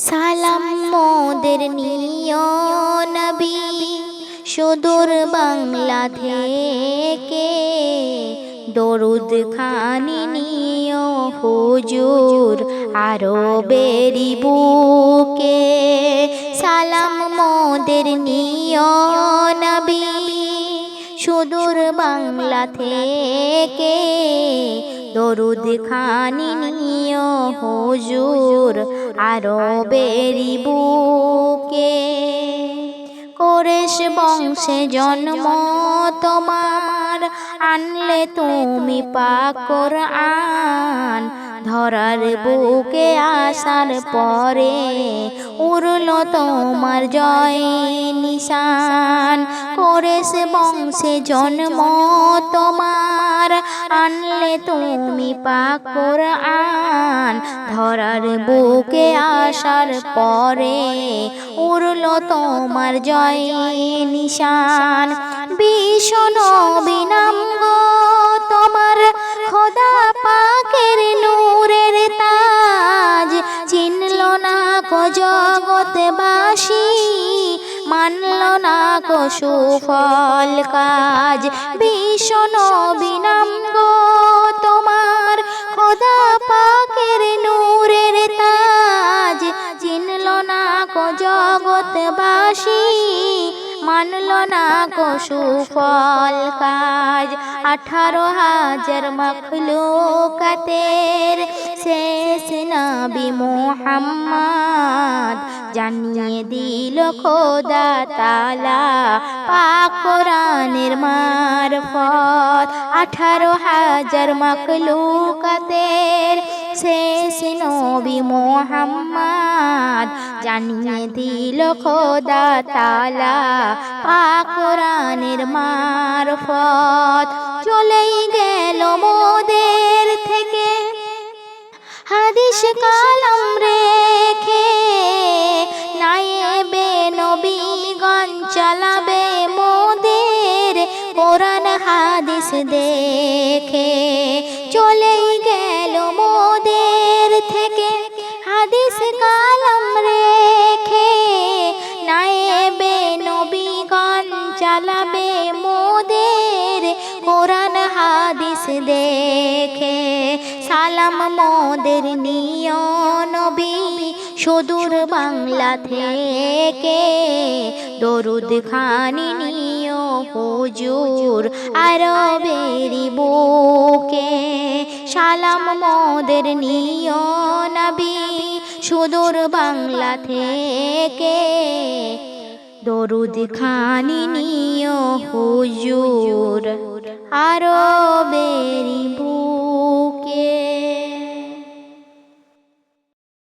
সালাম মোদের নিয় নবী সুদূর বাংলা থেকে, দরুদ খানি নিয় হুজুর আরবেরি বুকে। সালাম মোদের নিয় নবী সুদূর বাংলা থেকে, দরুদ খানি নিয় হুজুর আরবেরি বুকে। কোরেশ বংশে জন্ম তোমার, আনলে তুমি পাক কোরআন। ধরার বুকে আসার পরে উড়ল তোমার জয় নিশান। কোরেশ বংশে জন্ম তোমার, আনলে তুমি পাক কোরআন। ধরার বুকে আসার পরে উড়ল তোমার জয় নিশান। বিশ্ব নবী নাম গো তোমার, খোদা পাকের নূরের তাজ। চিনল না কো জগৎবাসী, মানল না কো সুফল কাজ। বিশ্ব নবী নাম গো তোমার, খোদা পাকের নূরের তাজ। চিনল না কো জগৎবাসী, মানল না কো সুফল কাজ। 18,000 মখলুকাতের শেষ নবী মুহাম্মদ, জানিয়ে দিল খোদা তাআলা পাক কোরআনের মারফত। 18,000 মখলুকাতের শেষ নবী মুহাম্মদ, জানিয়ে দিল খোদা তাআলা পাক কোরআনের মারফত। চলেই গেল মোদের থেকে হাদিস কালাম রেখে, নায়েবে নবীগণ চালাবে মোদের কোরআন হাদিস দেখে। চলেই গেল মোদের থেকে হাদিস কালাম রেখে, নায়েবে নবীগণ চালাবে মোদের কোরআন হাদিস দেখে। সালাম মোদের নিয় নবী সুদূর বাংলা থেকে, দরুদ খানি নিয় হুজুর আরবেরি বুকে। সালাম মোদের নিয় নবী সুদূর বাংলা থেকে, দরুদ খানি নিয় হুজুর আরবেরি বুকে।